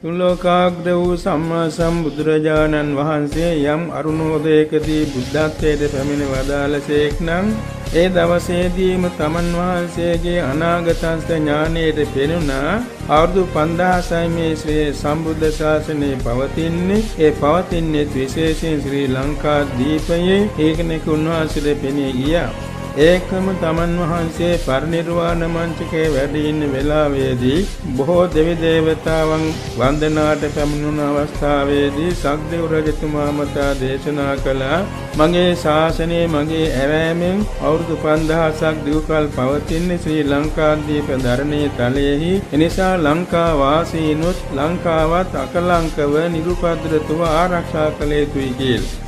තුලෝකාග්‍ර වූ සම්මා සම්බුදුරජාණන් වහන්සේ යම් අරුණෝදයකදී බුද්ධත්වයට පැමිණ වදාළසේක් නම් ඒ දවසේදීම තමන් වහන්සේගේ අනාගතස්ත ඥානයට පෙනුණා අවුරුදු 5000යි මේ ශ්‍රී සම්බුද්ධ ශාසනය පවතින්නේ. ඒ පවතින්නේ විශේෂයෙන් ශ්‍රී ලංකා දීපයේ ඒකෙනෙක උන්වහන්සේට පෙනී ගියා. ඒකම තමන් වහන්සේ පරිනිර්වාණ මංචකයේ වැඩ ඉන්න වෙලාවේදී බොහෝ දෙවි දේවතාවන් වන්දනාට පැමිණුණ අවස්ථාවේදී සක්දේව රජතුමා මතා දේශනා කළා මගේ ශාසනය මගේ ඇවෑමෙන් අවුරුදු 5000ක් දිගුකල් පවතින්නේ ශ්‍රී ලංකාද්වීප ධරණී තලයේහි. එනිසා ලංකා වාසීනුත් ලංකාවත් අකලංකව නිරුපද්‍රතුව ආරක්ෂා කළ යුතුයි කියලා.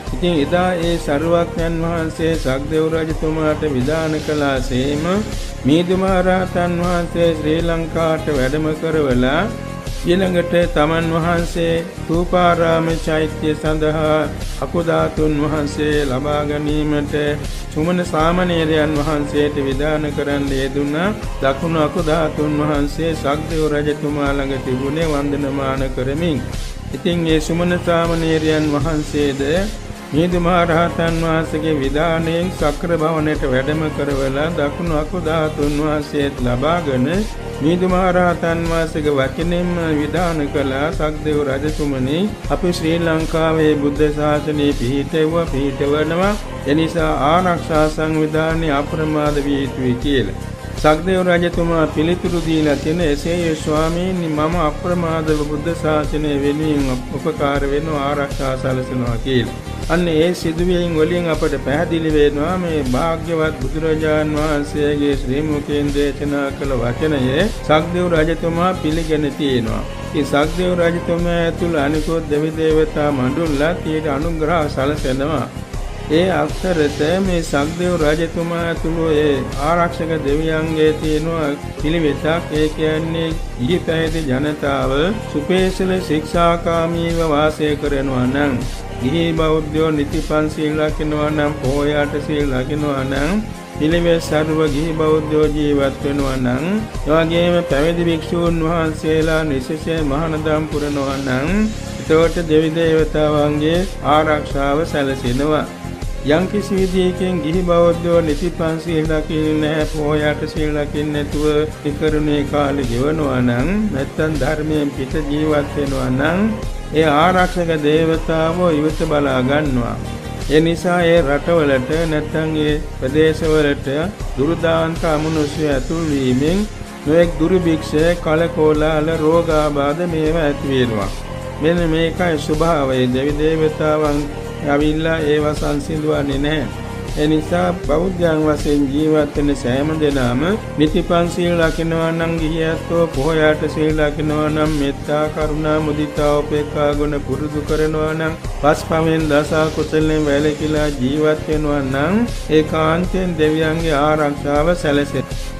ඉතින් එදා ඒ සරුවක්ඥන් වහන්සේ සක්දේව රජතුමාට විධාන කළාසේම මිහිඳු මහ රහතන් වහන්සේ ශ්‍රී ලංකාවට වැඩම කරවලා ඊළඟට තමන් වහන්සේ ථූපාරාම චෛත්‍ය සඳහා අකුධාතුන් වහන්සේ ලබා ගැනීමට සුමන සාමණේරයන් වහන්සේට විධාන කරන්න යෙදුණා. දකුණු අකුධාතුන් වහන්සේ සක්දේව රජතුමා ළඟ තිබුණේ වන්දනමාන කරමින්. ඉතින් මේ සුමන සාමණේරයන් වහන්සේද මිහිඳු මහ රහතන් වහන්සේගේ විධානයෙන් සක්‍ර භවනයට වැඩම කරවලා දකුණු අකුධාතුන් වහන්සේත් ලබාගෙන මිහිඳු මහ රහතන් වහන්සේගේ වචනෙන්ම විධාන කළ සක්දේව රජතුමනි අපි ශ්‍රී ලංකාවේ බුද්ධ ශාසනය පිහිටවනවා. එනිසා ආරක්ෂා සංවිධානයේ අප්‍රමාද විය යුතුයි කියලා. සක්දේව රජතුමා පිළිතුරු දීලා තියෙන එසේ ස්වාමීනි මම අප්‍රමාදව බුද්ධ ශාසනය වෙනුවෙන් උපකාර වෙනවා ආරක්ෂා සැලසෙනවා කියලා. අන්න ඒ සිදුවීම් වලින් අපට පැහැදිලි වෙනවා මේ භාග්‍යවත් බුදුරජාන් වහන්සේගේ ශ්‍රී මුඛයෙන් දේශනා කළ වචනය සක්දේව රජතුමා පිළිගෙන තියෙනවා. ඒ සක්දේව රජතුමා ඇතුළු අනිකුත් දෙවි දේවතා මඬුල්ලා ඊට අනුග්‍රහ සැලසෙනවා. ඒ අක්තරත මේ සක්දේව රජතුමා ඇතුළු ඒ ආරක්ෂක දෙවියන්ගේ තියෙන පිළිවෙතක්. ඒ කියන්නේ ඊපැහැති ජනතාව සුපේසල ශික්ෂාකාමීව වාසය කරනවා නම් ගිහි බෞද්ධයෝ නිති පන්සිල් රකින්නවා නම් පොයාට සීල් රකින්නවා නම් පිළිවෙත් සර්ව ගිහි බෞද්ධයෝ ජීවත් වෙනවා නම් එවැගේම පැවිදි භික්ෂූන් වහන්සේලා නිසසේ මහානදම් පුරනවා නම් එතකොට දෙවි දේවතාවන්ගේ ආරක්ෂාව සැලසෙනවා. යම්කිසි විදියකින් ගිහි බෞද්ධයෝ නිති පන්සිල් රකින්නේ නැහැ පොයාට සීල් රකින්නේ නැතුව ඉකරුණේ කාලේ ගෙවනවා නම් නැත්තම් ධර්මයෙන් පිට ජීවත් වෙනවා නම් ඒ ආරක්ෂක දේවතාවෝ ඉවත බලා ගන්නවා. ඒ නිසා ඒ රටවලට නැත්නම් ඒ ප්‍රදේශවලට දුර්දාන්ත අමනුෂ්‍ය ඇතුල් වීමෙන් නොඑක් දුර්භික්ෂ කලකෝලාල රෝගාබාධ මේවා ඇති වෙනවා. මෙන්න මේකයි ස්වභාවය. දෙවි දේවතාවන් ඇවිල්ලා ඒවා සංසිඳුවන්නේ නැහැ. ඒ නිසා බෞද්ධයන් වශයෙන් ජීවත් වෙන සෑම දෙනාම නිතිපන්සිල් රකින්නවා නම් ගිහියත්ෝ පොහොයාට සීල් රකින්නවා නම් මෙත්තා කරුණා මුදිතා උපේක්ඛා ගුණ පුරුදු කරනවා නම් පස්පවෙන් දස කුසලෙන් වැළකීලා ජීවත් වෙනවා නම් ඒකාන්තයෙන් දෙවියන්ගේ ආරක්ෂාව සැලසෙනවා.